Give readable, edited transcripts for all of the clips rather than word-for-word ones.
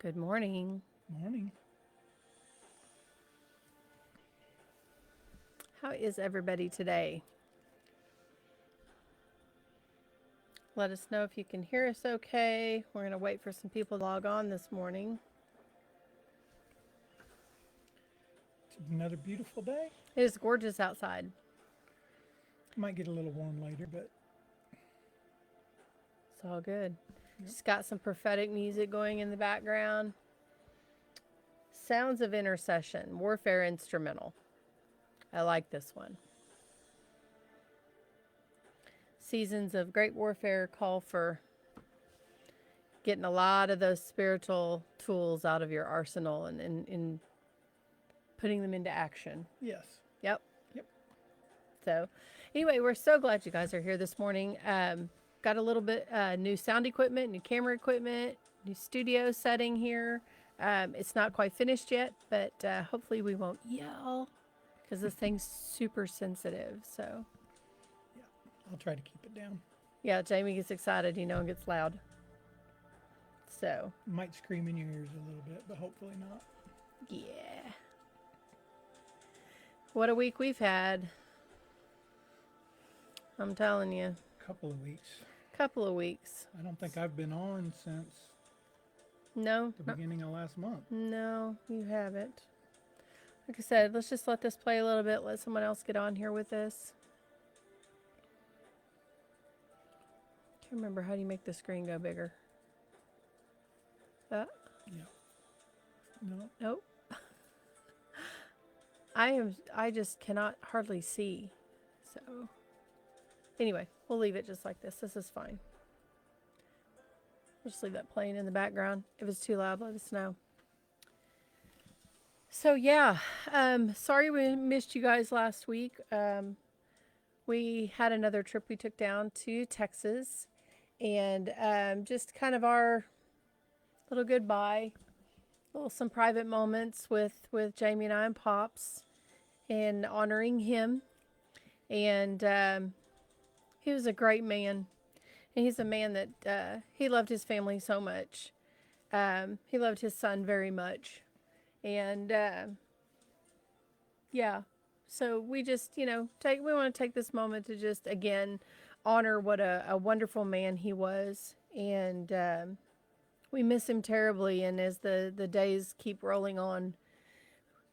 Good morning. Morning. How is everybody today? Let us know if you can hear us okay. We're going to wait for some people to log on this morning. It's another beautiful day. It is gorgeous outside. Might get a little warm later, but It's all good. yep. Just got some prophetic music going in the background. Sounds of Intercession, Warfare Instrumental. I like this one. Seasons of Great Warfare call for getting a lot of those spiritual tools out of your arsenal and putting them into action. Yes. Yep. Yep. So, anyway, we're so glad you guys are here this morning. Got a little bit new sound equipment, new camera equipment, new studio setting here. It's not quite finished yet, but hopefully we won't yell because this thing's super sensitive. So, Yeah. I'll try to keep it down. yeah, Jamie gets excited, and gets loud. So, Might scream in your ears a little bit, but hopefully not. yeah. What a week we've had. I'm telling you, Couple of weeks. couple of weeks. I don't think I've been on since No, the beginning of last month. no, you haven't. Like I said, let's just let this play a little bit. Let someone else get on here with us. Can't remember, how do you make the screen go bigger? Yeah. No. Nope. I just cannot hardly see. So anyway, we'll leave it just like this. This is fine. We'll just leave that playing in the background. If it's too loud, let us know. So yeah, sorry we missed you guys last week. We had another trip we took down to Texas, and just kind of our little goodbye, some private moments with Jamie and I and Pops, and honoring him. And he was a great man, and he's a man that he loved his family so much. He loved his son very much, and yeah. So we just, we want to take this moment to just again honor what a wonderful man he was, and we miss him terribly. And as the days keep rolling on,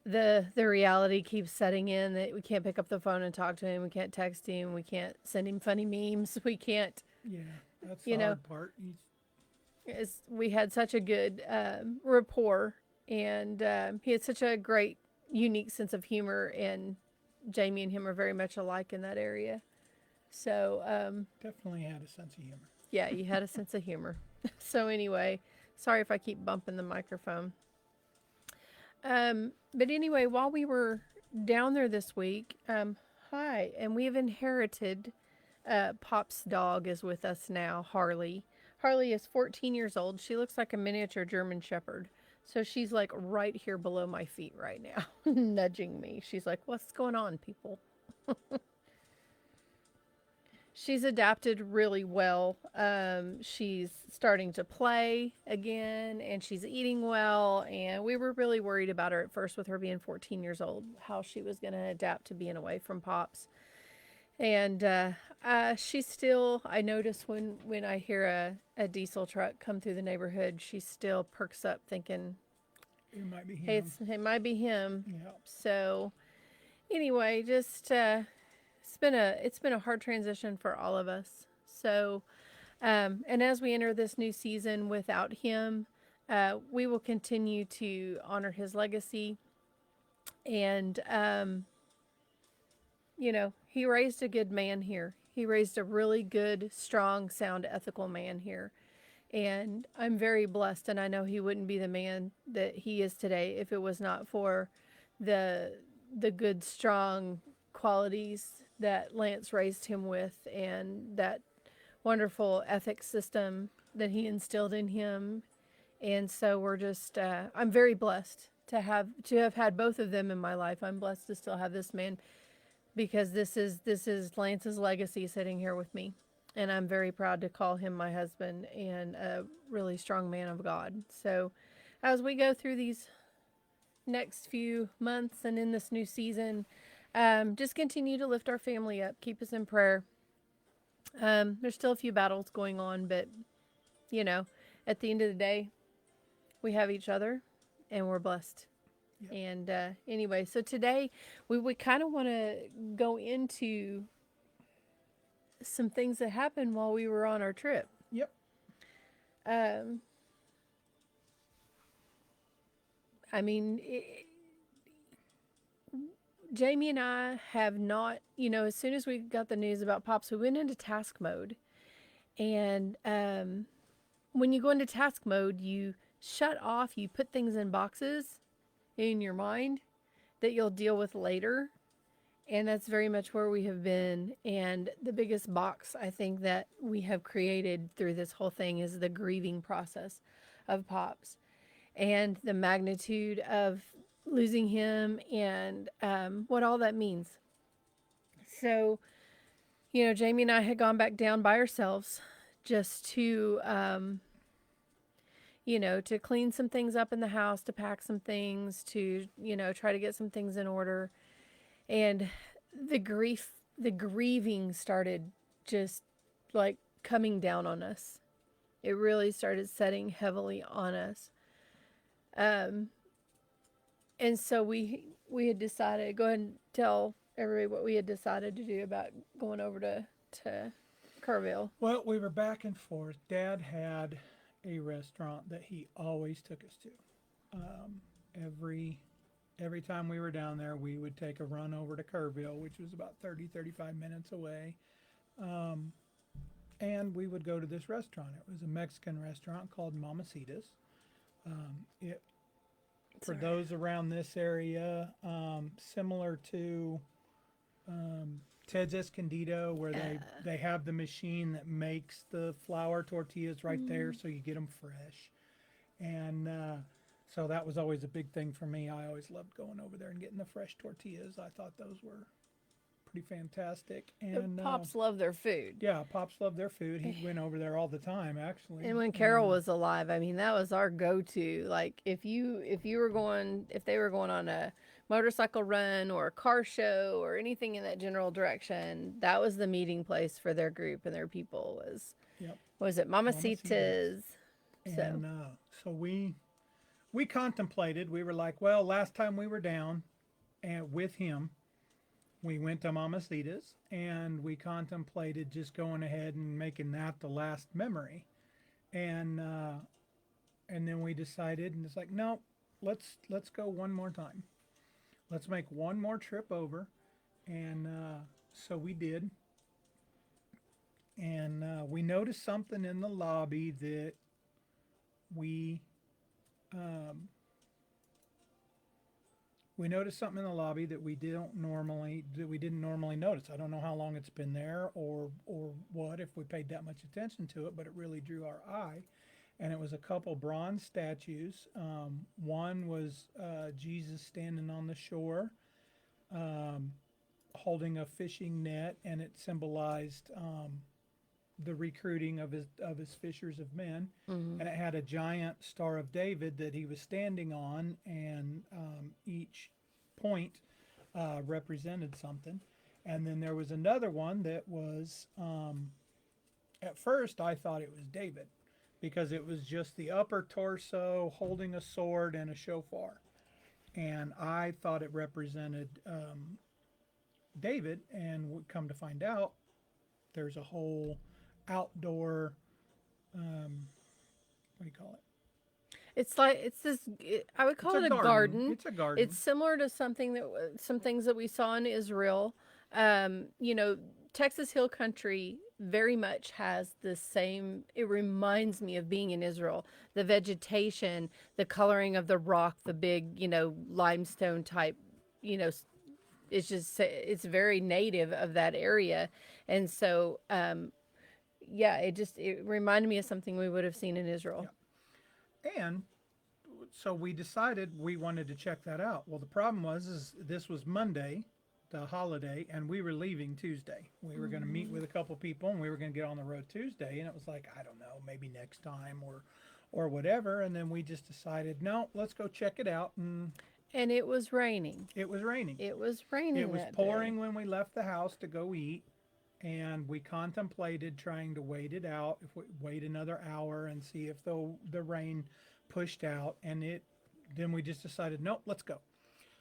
the reality keeps setting in that we can't pick up the phone and talk to him. We can't text him. We can't send him funny memes. We can't. Yeah. That's the hard part. We had such a good rapport, and he had such a great, unique sense of humor, and Jamie and him are very much alike in that area. So Definitely had a sense of humor. yeah, you had a sense of humor. So anyway, sorry if I keep bumping the microphone. But anyway, while we were down there this week, hi, and we have inherited, Pop's dog is with us now, Harley. Harley is 14 years old. She looks like a miniature German Shepherd. So she's like right here below my feet right now, nudging me. She's like, "What's going on, people?" She's adapted really well. She's starting to play again, and she's eating well. And we were really worried about her at first with her being 14 years old, how she was going to adapt to being away from Pops. And she's still, I notice when I hear a diesel truck come through the neighborhood, she still perks up thinking, It might be him. hey, it might be him. Yeah. So anyway, just it's been a hard transition for all of us. So and as we enter this new season without him, we will continue to honor his legacy. And he raised a good man here. He raised a really good, strong, sound, ethical man here. And I'm very blessed, and I know he wouldn't be the man that he is today if it was not for the good, strong qualities that Lance raised him with, and that wonderful ethics system that he instilled in him. And so we're just I'm very blessed to have had both of them in my life. I'm blessed to still have this man, because this is Lance's legacy sitting here with me, and I'm very proud to call him my husband and a really strong man of God. So as we go through these next few months and in this new season, just continue to lift our family up. Keep us in prayer. There's still a few battles going on, but you know, at the end of the day, we have each other and we're blessed. Yep. And anyway, so today we kind of want to go into some things that happened while we were on our trip. Yep. Um, I mean, Jamie and I have not, as soon as we got the news about Pops, we went into task mode. And when you go into task mode, you shut off, you put things in boxes in your mind that you'll deal with later. And that's very much where we have been. And the biggest box I think that we have created through this whole thing is the grieving process of Pops and the magnitude of losing him and what all that means. So, Jamie and I had gone back down by ourselves just to, to clean some things up in the house, to pack some things, to, try to get some things in order. And the grieving started just like coming down on us. It really started setting heavily on us. And so we had decided, go ahead and tell everybody what we had decided to do about going over to Kerrville. Well, we were back and forth. Dad had a restaurant that he always took us to. Every time we were down there, we would take a run over to Kerrville, which was about 35 minutes away. And we would go to this restaurant. It was a Mexican restaurant called Mamacita's. For those around this area, similar to Ted's Escondido, where they have the machine that makes the flour tortillas right there, so you get them fresh. And so that was always a big thing for me. I always loved going over there and getting the fresh tortillas. I thought those were pretty fantastic. And Pops love their food. Yeah, Pops loved their food. He went over there all the time, actually. And when Carol was alive, I mean, that was our go-to. Like if they were going on a motorcycle run or a car show or anything in that general direction, that was the meeting place for their group and their people. Was it Mamacita's? And so we contemplated. We were like, well, last time we were down and with him, we went to Mamacita's and we contemplated just going ahead and making that the last memory. And then we decided, and it's like, no, let's go one more time. Let's make one more trip over. And so we did. And we noticed something in the lobby that we noticed something in the lobby that we didn't normally notice. I don't know how long it's been there or what, if we paid that much attention to it, but it really drew our eye. And it was a couple bronze statues. One was Jesus standing on the shore, holding a fishing net, and it symbolized the recruiting of his fishers of men. Mm-hmm. And it had a giant Star of David that he was standing on, and each point represented something. And then there was another one that was, at first I thought it was David, because it was just the upper torso holding a sword and a shofar. And I thought it represented David, and would come to find out there's a whole outdoor, what do you call it? It's like, I would call it a garden. It's a garden. It's similar to some things that we saw in Israel. Texas Hill Country very much has the same, it reminds me of being in Israel. The vegetation, the coloring of the rock, the big, limestone type, it's very native of that area. And so, it reminded me of something we would have seen in Israel. Yeah. And so we decided we wanted to check that out. Well, the problem is this was Monday, the holiday, and we were leaving Tuesday. We were going to meet with a couple people, and we were going to get on the road Tuesday. And it was like, I don't know, maybe next time or whatever. And then we just decided, no, let's go check it out. And And it was raining. it was raining. It was raining It was that pouring day. when we left the house to go eat. And we contemplated trying to wait it out, if we wait another hour and see if the rain pushed out. And then we just decided, nope, let's go.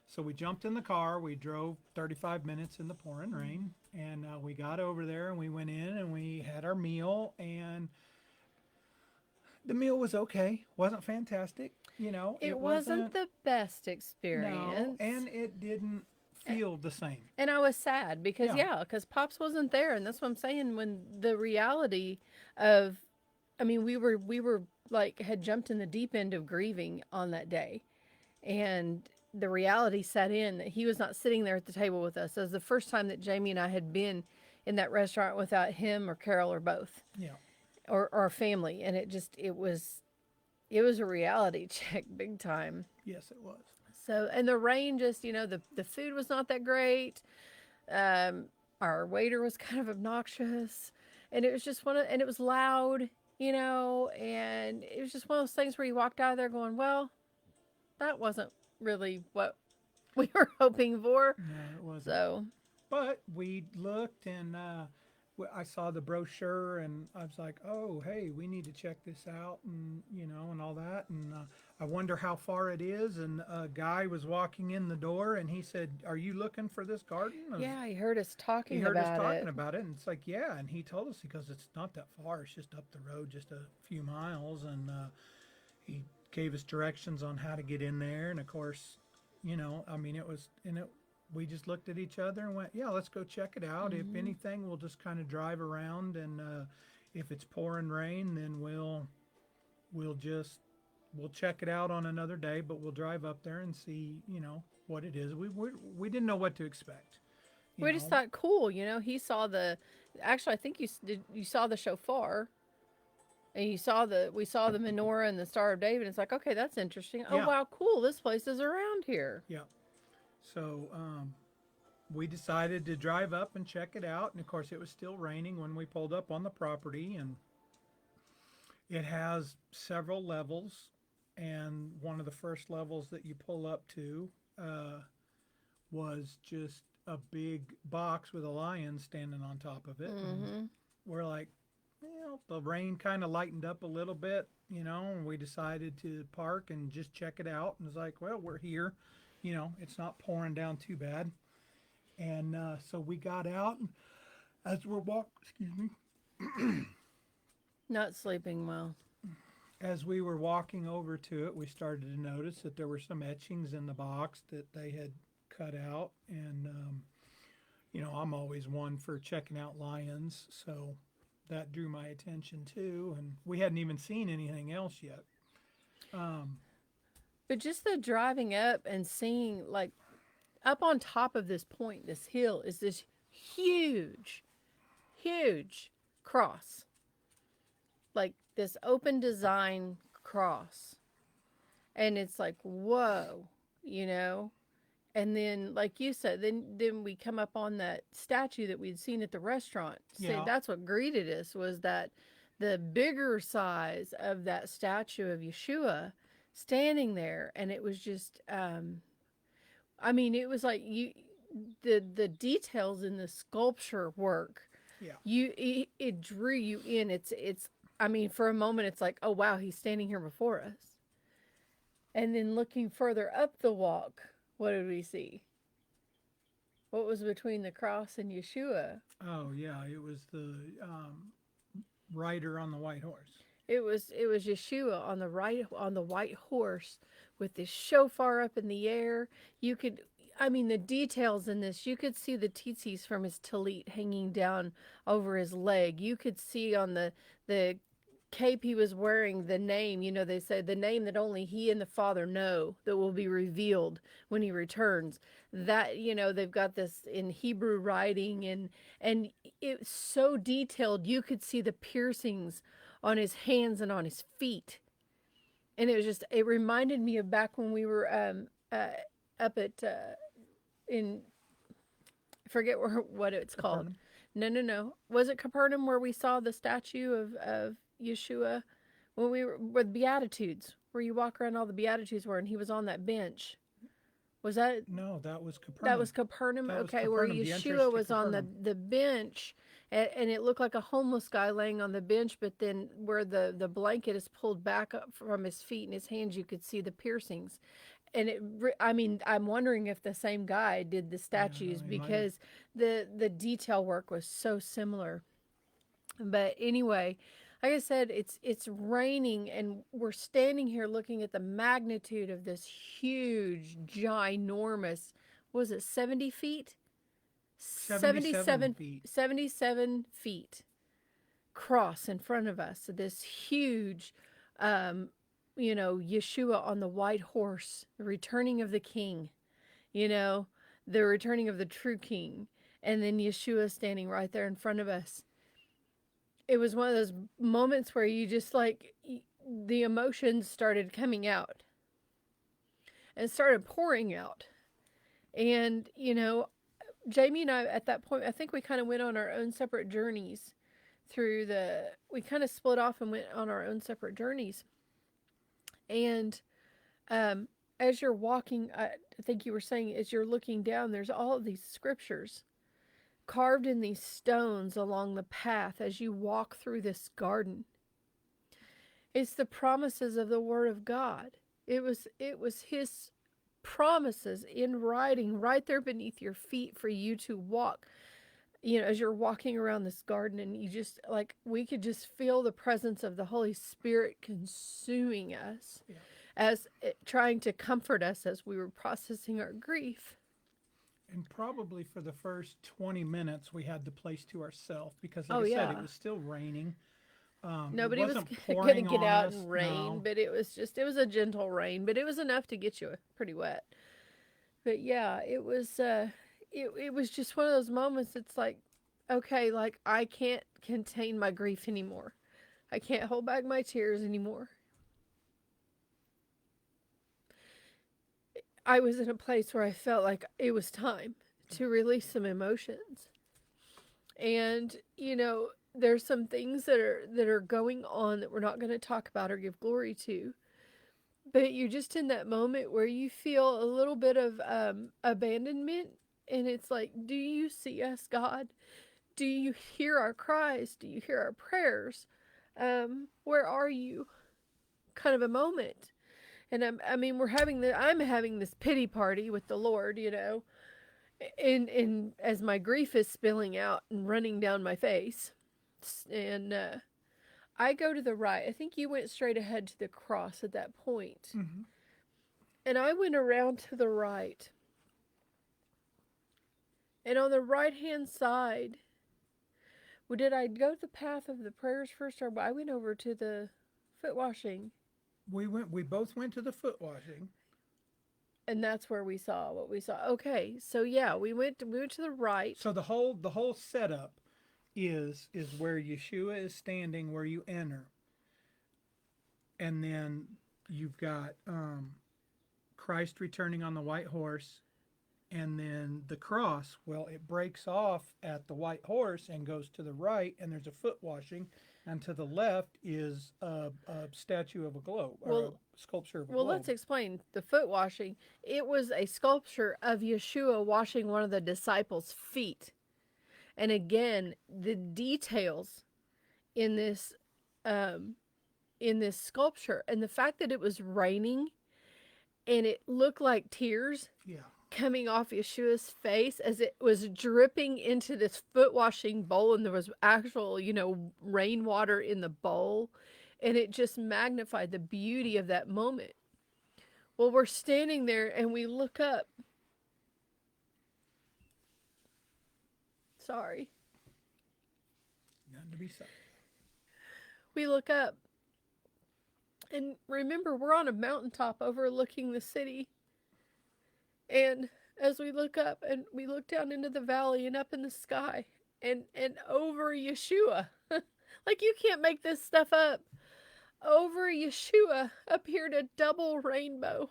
So we jumped in the car. We drove 35 minutes in the pouring rain, and we got over there and we went in and we had our meal. And the meal was okay, wasn't fantastic. It wasn't the best no, experience. and it didn't feel the same. And I was sad because, Yeah. because Pops wasn't there. And that's what I'm saying. When the reality of, I mean, we were like, had jumped in the deep end of grieving on that day. And the reality set in that he was not sitting there at the table with us. It was the first time that Jamie and I had been in that restaurant without him or Carol or both, Yeah. or our family. And it was a reality check big time. Yes, it was. So, and the rain just, the food was not that great. Our waiter was kind of obnoxious, and it was just and it was loud, and it was just one of those things where you walked out of there going, well, that wasn't really what we were hoping for. No, it wasn't. So, But we looked, and I saw the brochure, and I was like, "Oh, hey, we need to check this out," and and all that. And I wonder how far it is. And a guy was walking in the door, and he said, "Are you looking for this garden?" yeah, he heard us He talking heard us about talking it. about it, and it's like, yeah. And he told us, because it's not that far; it's just up the road, just a few miles. And he gave us directions on how to get in there. And of course, I mean, it was, and it. We just looked at each other and went, "Yeah, let's go check it out. If anything, we'll just kind of drive around, and if it's pouring rain, then we'll check it out on another day. But we'll drive up there and see, what it is. We didn't know what to expect. You We just know? thought, cool, he saw actually, I think you saw the shofar. And we saw the menorah and the Star of David. It's like, okay, that's interesting. Oh, Yeah, wow, cool. This place is around here. yeah. So we decided to drive up and check it out. And of course, it was still raining when we pulled up on the property. And it has several levels. And one of the first levels that you pull up to was just a big box with a lion standing on top of it. And we're like, the rain kind of lightened up a little bit, and we decided to park and just check it out. And it's like, well, we're here. It's not pouring down too bad. And so we got out, and as we're Not sleeping well. as we were walking over to it, we started to notice that there were some etchings in the box that they had cut out. And I'm always one for checking out lions, so that drew my attention too. And we hadn't even seen anything else yet. But just the driving up and seeing, like, up on top of this point, this hill, is this huge, huge cross. Like this open design cross. And it's like, whoa, And then, like you said, then we come up on that statue that we'd seen at the restaurant. So Yeah. that's what greeted us, was that the bigger size of that statue of Yeshua standing there. And it was just, I mean, it was like the details in the sculpture work, Yeah. it drew you in. I mean, for a moment, it's like, oh wow, he's standing here before us. And then looking further up the walk, what did we see? What was between the cross and Yeshua? Oh yeah, it was the rider on the white horse. It was Yeshua on the white horse with this shofar up in the air. The details in this, you could see the tzitzis from his tallit hanging down over his leg. You could see on the cape he was wearing the name. They say the name that only he and the Father know, that will be revealed when he returns. That, they've got this in Hebrew writing, and it's so detailed. You could see the piercings on his hands and on his feet. And it reminded me of back when we were up at in I forget what it's called. Capernaum. No. Was it Capernaum where we saw the statue of Yeshua when we were with Beatitudes, where you walk around all the Beatitudes were, and he was on that bench. Was that No, that was that was Capernaum. Capernaum? That was Okay, where Capernaum, the entrance Yeshua to was on the Capernaum. the bench, and it looked like a homeless guy laying on the bench, but then where the blanket is pulled back up from his feet and his hands, you could see the piercings. And I mean, I'm wondering if the same guy did the Yeah, no, statues he might have. because the detail work was so similar. But anyway, like I said, it's raining, and we're standing here looking at the magnitude of this huge, ginormous. Was it 70 feet? 77 77, feet. 77 feet cross in front of us. This huge, um, Yeshua on the white horse, the returning of the King. You know, the returning of the true King, and then Yeshua standing right there in front of us. It was one of those moments where you just like the emotions started coming out and started pouring out. And, Jamie and I at that point, I think we kind of went on our own separate journeys we kind of split off and went on our own separate journeys. And um, as you're walking, I think you were saying, as you're looking down, there's all of these scriptures carved in these stones along the path as you walk through this garden. It's the promises of the Word of God. It was His promises in writing right there beneath your feet for you to walk. As you're walking around this garden, and you just like we could just feel the presence of the Holy Spirit consuming us, Yeah. as trying to comfort us as we were processing our grief. And probably for the first 20 minutes, we had the place to ourselves because, like Oh I said, it yeah, was still raining. It nobody was wasn't going to pouring get on out us. and rain, No. but it was a gentle rain, but it was enough to get you pretty wet. But yeah, it was just one of those moments. It's like, okay, like I can't contain my grief anymore. I can't hold back my tears anymore. I was in a place where I felt like it was time to release some emotions. And, there's some things that are going on that we're not going to talk about or give glory to. But you're just in that moment where you feel a little bit of abandonment, and it's like, do you see us, God? Do you hear our cries? Do you hear our prayers? Where are you? Kind of a moment. And I mean, I'm having this pity party with the Lord, and as my grief is spilling out and running down my face. And I go to the right. I think you went straight ahead to the cross at that point. Hmm. And I went around to the right. And on the right hand side, well, did I go the path of the prayers first, or I went over to the foot washing? We both went to the foot washing. And that's where we saw what we saw. Okay, so yeah, we went to the right. So the whole setup is where Yeshua is standing, where you enter, and then you've got Christ returning on the white horse, and then the cross. Well, it breaks off at the white horse and goes to the right, and there's a foot washing, and to the left is a statue of a globe, or a Well, sculpture of a well, globe. let's explain the foot washing. It was a sculpture of Yeshua washing one of the disciples' feet. And again, the details in this um in this sculpture, and the fact that it was raining and it looked like tears Yeah. coming off Yeshua's face as it was dripping into this foot washing bowl, and there was actual, rainwater in the bowl, and it just magnified the beauty of that moment. Well, we're standing there and we look up. Sorry. Nothing to be said. We look up, and remember, we're on a mountaintop overlooking the city. And as we look up and we look down into the valley and up in the sky and over Yeshua, like you can't make this stuff up. Over Yeshua appeared a double rainbow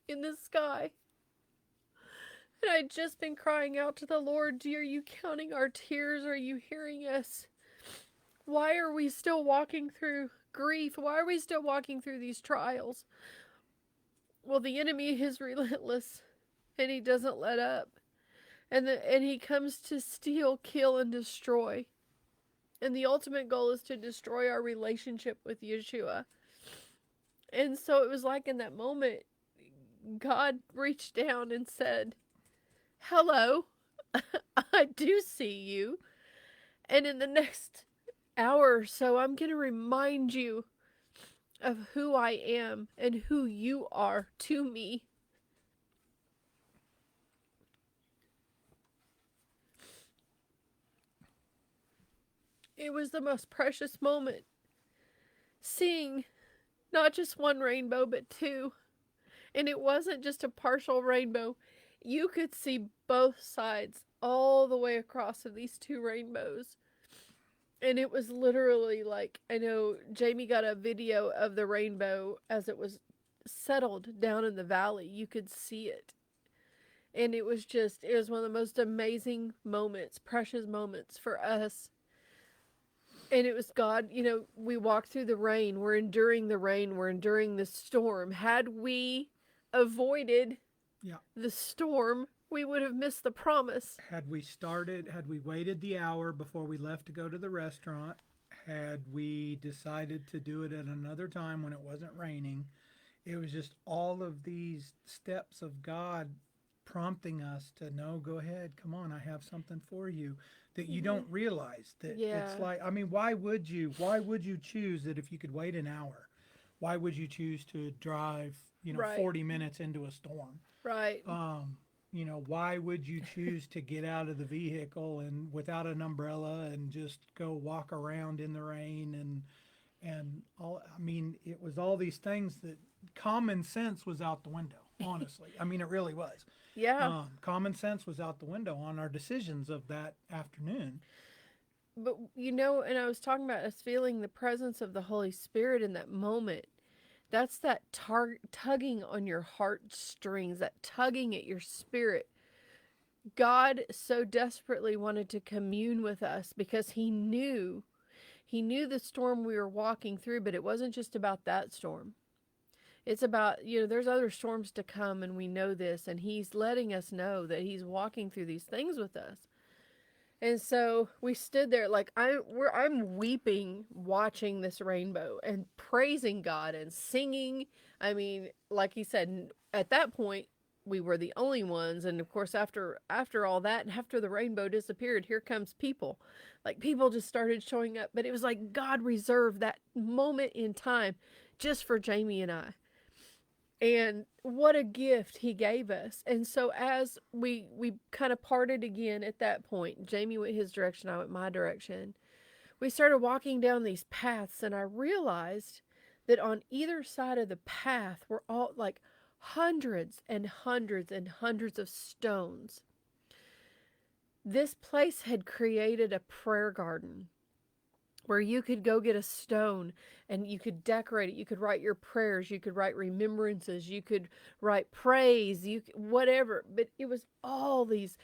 in the sky. And I'd just been crying out to the Lord, are you counting our tears? Are you hearing us? Why are we still walking through grief? Why are we still walking through these trials? Well, the enemy is relentless and he doesn't let up. And he comes to steal, kill, and destroy. And the ultimate goal is to destroy our relationship with Yeshua. And so it was like in that moment, God reached down and said, "Hello, I do see you." And in the next hour or so, I'm going to remind you of who I am and who you are to me. It was the most precious moment, seeing not just one rainbow, but two. And it wasn't just a partial rainbow. You could see both sides all the way across of these two rainbows. And it was literally like, I know Jamie got a video of the rainbow as it was settled down in the valley. You could see it. And it was one of the most amazing moments, precious moments for us. And it was God, we walked through the rain. We're enduring the rain. We're enduring the storm. Had we avoided the storm, we would have missed the promise. Had we waited the hour before we left to go to the restaurant, had we decided to do it at another time when it wasn't raining, it was just all of these steps of God prompting us to no, go ahead, come on, I have something for you that you don't realize that it's like, I mean, why would you choose that if you could wait an hour? Why would you choose to drive, Right. 40 minutes into a storm? Right. Why would you choose to get out of the vehicle and without an umbrella and just go walk around in the rain and all? I mean, it was all these things that common sense was out the window. Honestly, I mean, it really was. Yeah. Common sense was out the window on our decisions of that afternoon. But and I was talking about us feeling the presence of the Holy Spirit in that moment. That's that tugging on your heartstrings, that tugging at your spirit. God so desperately wanted to commune with us because he knew the storm we were walking through, but it wasn't just about that storm. It's about, there's other storms to come, and we know this, and he's letting us know that he's walking through these things with us. And so we stood there like I'm weeping watching this rainbow and praising God and singing. I mean, like he said, at that point we were the only ones, and of course after all that and after the rainbow disappeared, here comes people. Like people just started showing up, but it was like God reserved that moment in time just for Jamie and I. And what a gift he gave us. And so as we kind of parted again at that point, Jamie went his direction, I went my direction. We started walking down these paths, and I realized that on either side of the path were all like hundreds and hundreds and hundreds of stones. This place had created a prayer garden where you could go get a stone and you could decorate it. You could write your prayers. You could write remembrances. You could write praise. Whatever. But it was all these,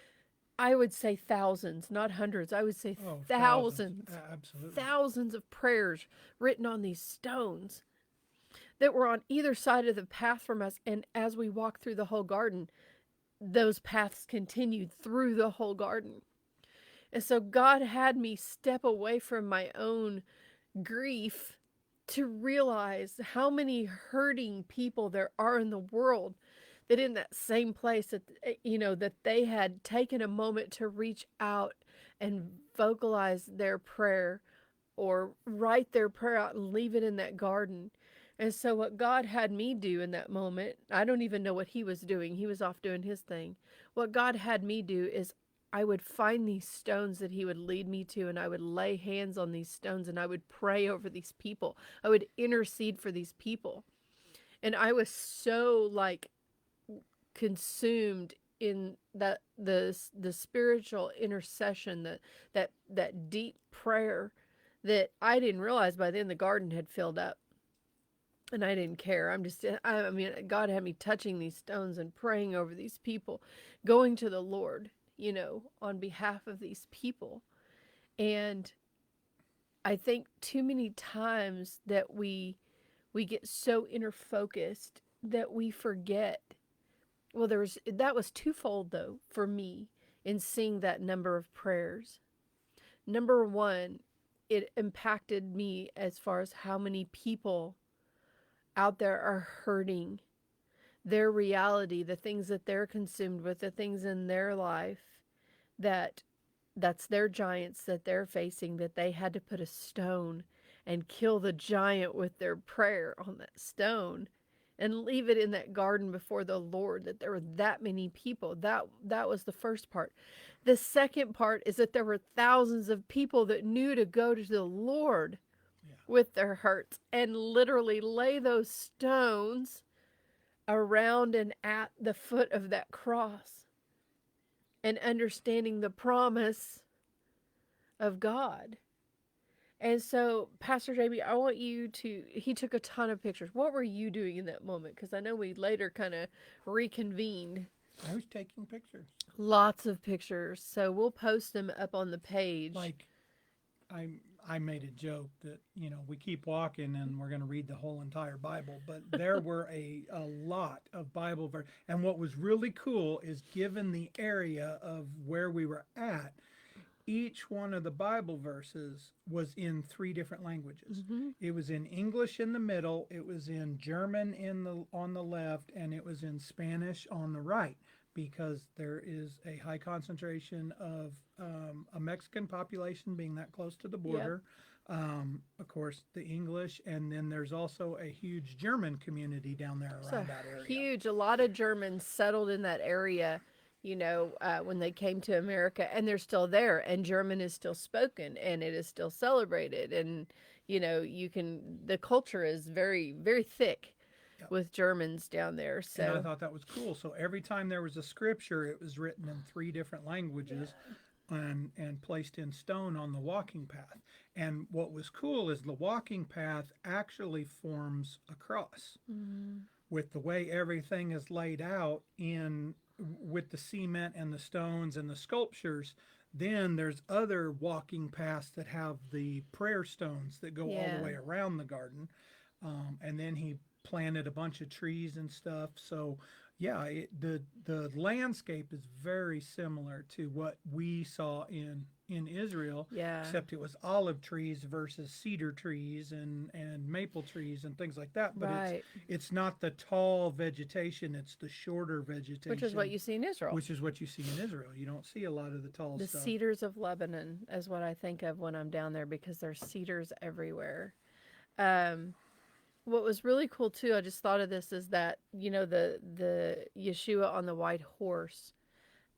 I would say thousands, not hundreds. I would say thousands. Absolutely. Thousands of prayers written on these stones that were on either side of the path from us. And as we walked through the whole garden, those paths continued through the whole garden. And so God had me step away from my own grief to realize how many hurting people there are in the world that in that same place that, that they had taken a moment to reach out and vocalize their prayer or write their prayer out and leave it in that garden. And so what God had me do in that moment, I don't even know what he was doing. He was off doing his thing. What God had me do is I would find these stones that he would lead me to, and I would lay hands on these stones, and I would pray over these people. I would intercede for these people. And I was so consumed in the spiritual intercession, that deep prayer, that I didn't realize by then the garden had filled up. And I didn't care. I mean, God had me touching these stones and praying over these people, going to the Lord, on behalf of these people. And I think too many times that we get so inner focused that we forget. Well, that was twofold though for me in seeing that number of prayers. Number one, it impacted me as far as how many people out there are hurting, their reality, the things that they're consumed with, the things in their life that that's their giants that they're facing, that they had to put a stone and kill the giant with their prayer on that stone and leave it in that garden before the Lord, that there were that many people. That was the first part. The second part is that there were thousands of people that knew to go to the Lord Yeah. with their hurts and literally lay those stones around and at the foot of that cross and understanding the promise of God. And so, Pastor JB, I want you to, he took a ton of pictures. What were you doing in that moment? Because I know we later kind of reconvened. I was taking pictures. Lots of pictures. So we'll post them up on the page. Like, I made a joke that, we keep walking and we're going to read the whole entire Bible, but there were a lot of Bible verses. And what was really cool is, given the area of where we were at, each one of the Bible verses was in 3 different languages. It was in English in the middle, it was in German on the left, and it was in Spanish on the right, because there is a high concentration of a Mexican population being that close to the border. Of course, the English, and then there's also a huge German community down there around that area. Huge. A lot of Germans settled in that area, when they came to America, and they're still there, and German is still spoken, and it is still celebrated. And, the culture is very, very thick with Germans down there. So And I thought that was cool. So every time there was a scripture, it was written in 3 different languages. And placed in stone on the walking path. And what was cool is the walking path actually forms a cross. With the way everything is laid out with the cement and the stones and the sculptures. Then there's other walking paths that have the prayer stones that go all the way around the garden. And then he planted a bunch of trees and stuff. So yeah, the landscape is very similar to what we saw in Israel, except it was olive trees versus cedar trees and maple trees and things like that. But it's not the tall vegetation; it's the shorter vegetation, which is what you see in Israel. Which is what you see in Israel. You don't see a lot of the tall The stuff. cedars of Lebanon is what I think of when I'm down there, because there's cedars everywhere. What was really cool too, I just thought of this, is that, the Yeshua on the white horse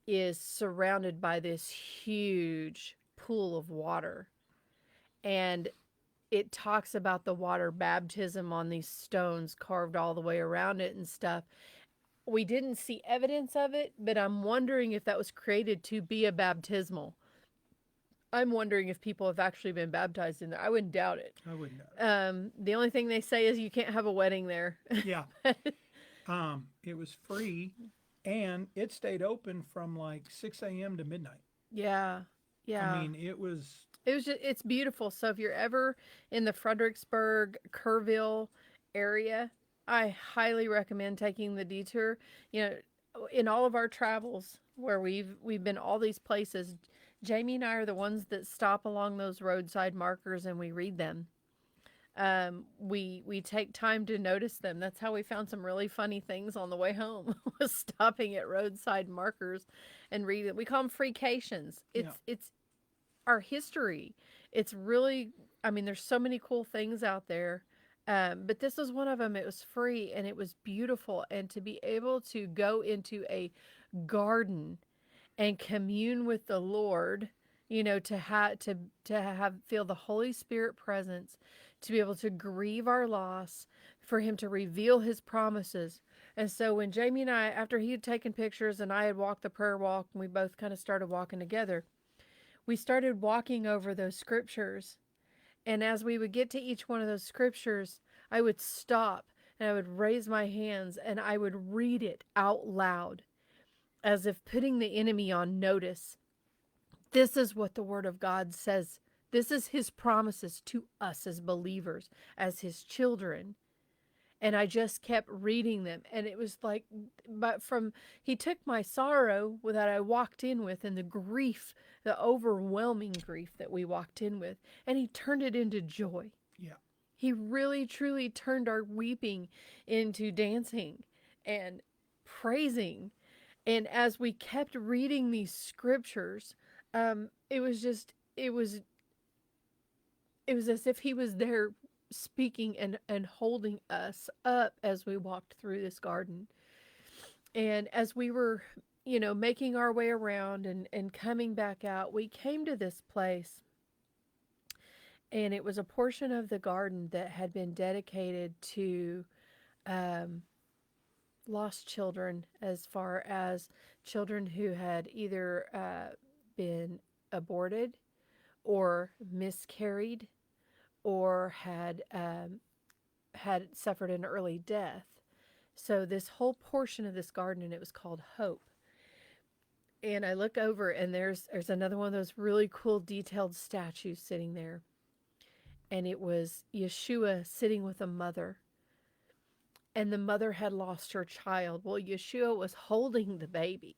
is surrounded by this huge pool of water. And it talks about the water baptism on these stones carved all the way around it and stuff. We didn't see evidence of it, but I'm wondering if that was created to be a baptismal. I'm wondering if people have actually been baptized in there. I wouldn't doubt it. I wouldn't know. The only thing they say is you can't have a wedding there. Yeah. It was free, and it stayed open from like 6 a.m. to midnight. Yeah. I mean, it's beautiful. So if you're ever in the Fredericksburg, Kerrville area, I highly recommend taking the detour. In all of our travels where we've been all these places, Jamie and I are the ones that stop along those roadside markers and we read them. We take time to notice them. That's how we found some really funny things on the way home, was stopping at roadside markers and reading them. We call them freakations. It's our history. It's really, there's so many cool things out there. But this was one of them. It was free and it was beautiful. And to be able to go into a garden and commune with the Lord, to have feel the Holy Spirit presence, to be able to grieve our loss, for him to reveal his promises. And so when Jamie and I, after he had taken pictures and I had walked the prayer walk, and we both kind of started walking together, we started walking over those scriptures. And as we would get to each one of those scriptures, I would stop and I would raise my hands and I would read it out loud, as if putting the enemy on notice. This is what the Word of God says This is his promises to us as believers, as his children. And I just kept reading them. And it was like, but he took my sorrow that I walked in with and the grief, the overwhelming grief that we walked in with, and he turned it into joy. Yeah. He really, truly turned our weeping into dancing and praising. And as we kept reading these scriptures, it was just, it was as if he was there speaking and holding us up as we walked through this garden. And as we were, making our way around and coming back out, we came to this place. And it was a portion of the garden that had been dedicated to lost children, as far as children who had either been aborted or miscarried or had suffered an early death. So this whole portion of this garden, and it was called Hope. And I look over, and there's another one of those really cool detailed statues sitting there. And it was Yeshua sitting with a mother. And the mother had lost her child. Well, Yeshua was holding the baby.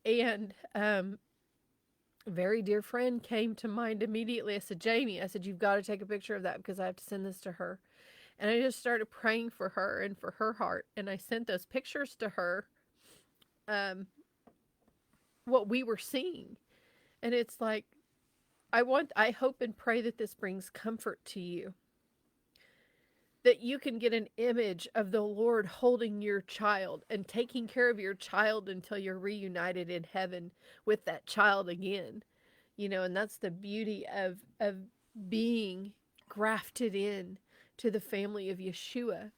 And a very dear friend came to mind immediately. I said, Jamie, you've got to take a picture of that because I have to send this to her. And I just started praying for her and for her heart. And I sent those pictures to her, what we were seeing. And it's like, I hope and pray that this brings comfort to you. That you can get an image of the Lord holding your child and taking care of your child until you're reunited in heaven with that child again. And that's the beauty of being grafted in to the family of Yeshua.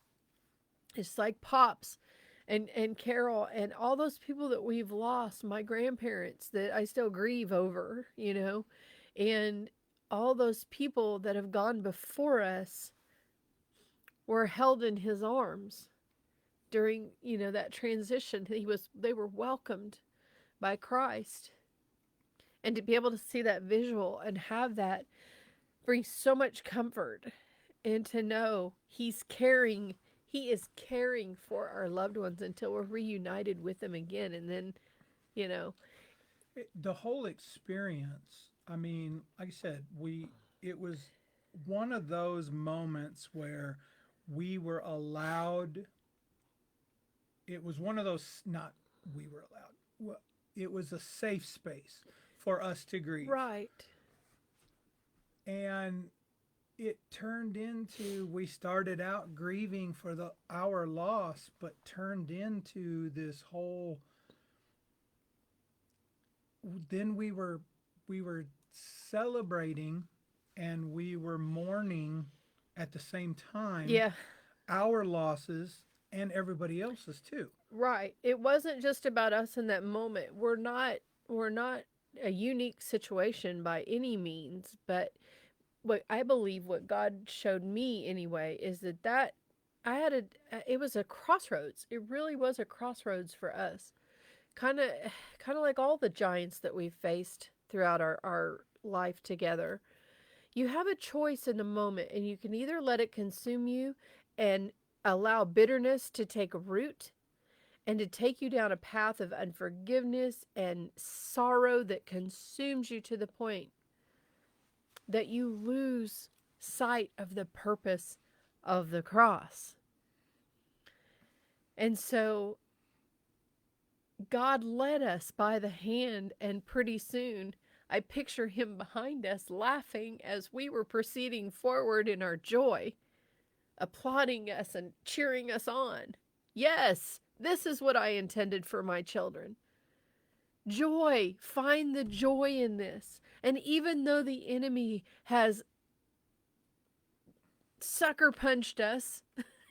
It's like Pops and Carol and all those people that we've lost, my grandparents that I still grieve over, and all those people that have gone before us were held in his arms during, that transition. They were welcomed by Christ. And to be able to see that visual and have that brings so much comfort, and to know he is caring for our loved ones until we're reunited with them again. And then, The whole experience, like I said, it was one of those moments where we were allowed. It was one of those, not we were allowed. Well, it was a safe space for us to grieve. Right. And it turned into, we started out grieving for our loss, but turned into this whole, then we were celebrating and we were mourning at the same time. Yeah. Our losses and everybody else's too. Right. It wasn't just about us in that moment. We're not a unique situation by any means, but what I believe what God showed me anyway is that it was a crossroads. It really was a crossroads for us. Kind of like all the giants that we've faced throughout our life together. You have a choice in the moment, and you can either let it consume you and allow bitterness to take root and to take you down a path of unforgiveness and sorrow that consumes you to the point that you lose sight of the purpose of the cross. And so God led us by the hand, and pretty soon I picture him behind us laughing as we were proceeding forward in our joy, applauding us and cheering us on. Yes, this is what I intended for my children. Joy, find the joy in this. And even though the enemy has sucker punched us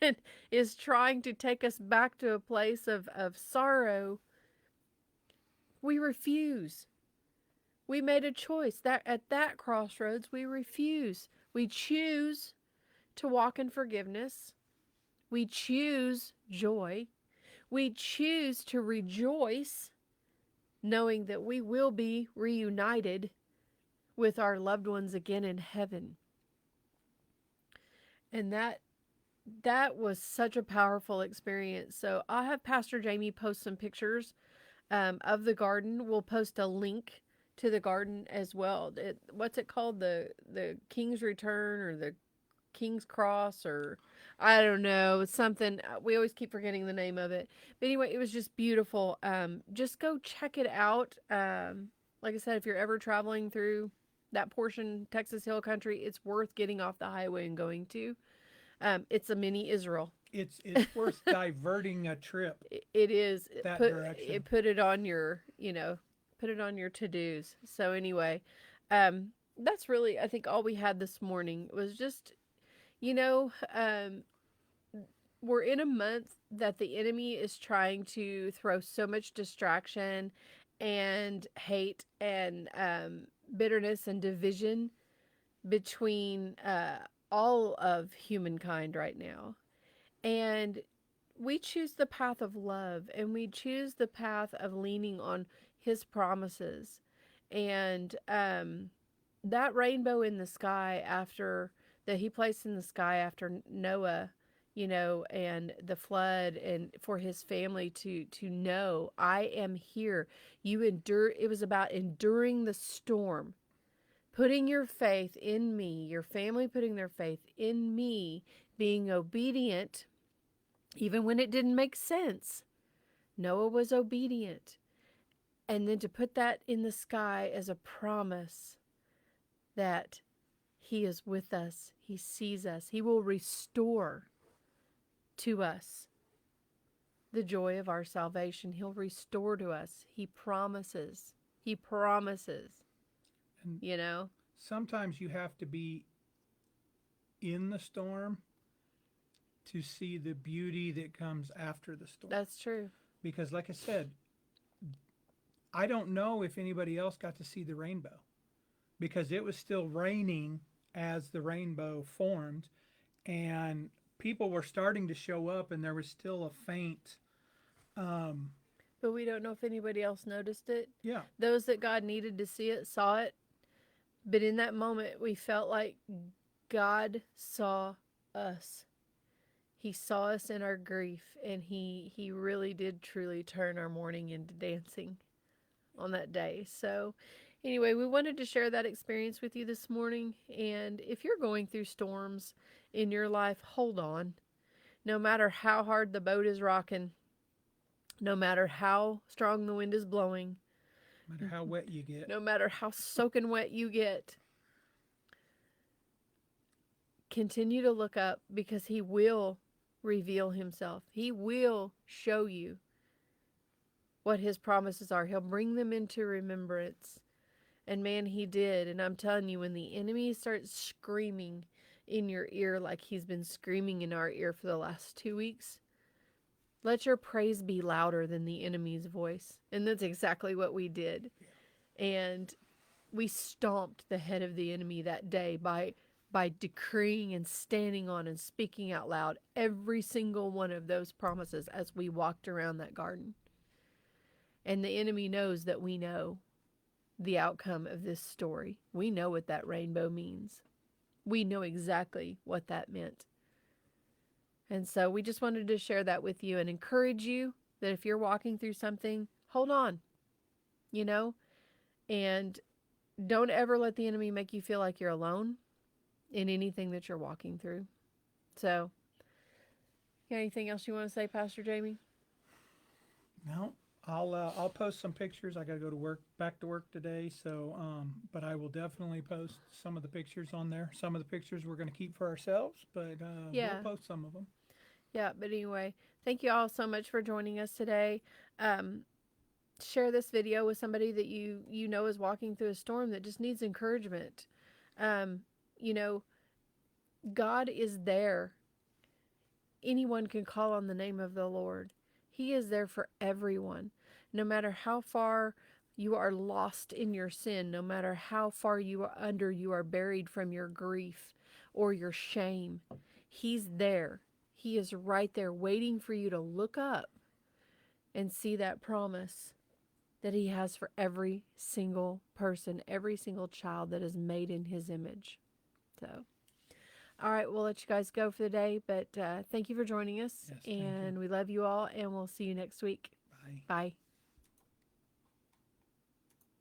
and is trying to take us back to a place of sorrow, we refuse. We made a choice that at that crossroads, we refuse. We choose to walk in forgiveness. We choose joy. We choose to rejoice, knowing that we will be reunited with our loved ones again in heaven. And that was such a powerful experience. So I'll have Pastor Jamie post some pictures of the garden. We'll post a link to the garden as well. What's it called? The King's Return or the King's Cross, or I don't know. It's something we always keep forgetting the name of it. But anyway, it was just beautiful. Just go check it out. Like I said, if you're ever traveling through that portion, Texas Hill Country, it's worth getting off the highway and going to. It's a mini Israel. It's worth diverting a trip It is. that Put direction. put it on your put it on your to dos. So anyway, that's really I think all we had this morning was just you know we're in a month that the enemy is trying to throw so much distraction and hate and bitterness and division between all of humankind right now. And we choose the path of love and we choose the path of leaning on his promises. And that rainbow in the sky after that he placed in the sky after Noah, and the flood, and for his family to know, I am here. You endure. It was about enduring the storm, putting your faith in me, your family putting their faith in me, being obedient, even when it didn't make sense. Noah was obedient. And then to put that in the sky as a promise that he is with us, he sees us, he will restore to us the joy of our salvation. He'll restore to us. He promises. He promises. And sometimes you have to be in the storm to see the beauty that comes after the storm. That's true. Because, like I said, I don't know if anybody else got to see the rainbow because it was still raining as the rainbow formed, and people were starting to show up, and there was still a faint. But we don't know if anybody else noticed it. Yeah. Those that God needed to see it saw it. But in that moment, we felt like God saw us. He saw us in our grief, and he really did truly turn our mourning into dancing on that day. So anyway, we wanted to share that experience with you this morning. And if you're going through storms in your life, hold on. No matter how hard the boat is rocking, no matter how strong the wind is blowing, No matter how wet you get. no matter how soaking wet you get, continue to look up because he will reveal himself. He will show you what his promises are. He'll bring them into remembrance. And man, he did. And I'm telling you, when the enemy starts screaming in your ear like he's been screaming in our ear for the last 2 weeks, let your praise be louder than the enemy's voice. And that's exactly what we did. And we stomped the head of the enemy that day by decreeing and standing on and speaking out loud every single one of those promises as we walked around that garden. And the enemy knows that we know the outcome of this story. We know what that rainbow means. We know exactly what that meant. And so we just wanted to share that with you and encourage you that if you're walking through something, hold on, and don't ever let the enemy make you feel like you're alone in anything that you're walking through. So, anything else you want to say, Pastor Jamie? No, I'll post some pictures. I got to go to work, back to work today. So, but I will definitely post some of the pictures on there. Some of the pictures we're going to keep for ourselves, but Yeah. we'll post some of them. Yeah, but anyway, thank you all so much for joining us today. Share this video with somebody that you know is walking through a storm that just needs encouragement. God is there. Anyone can call on the name of the Lord. He is there for everyone. No matter how far you are lost in your sin, no matter how far you are buried from your grief or your shame, he's there. He is right there waiting for you to look up and see that promise that he has for every single person, every single child that is made in his image. So, all right, we'll let you guys go for the day, but thank you for joining us, Yes, thank you. and we love you all, and we'll see you next week. Bye. Bye.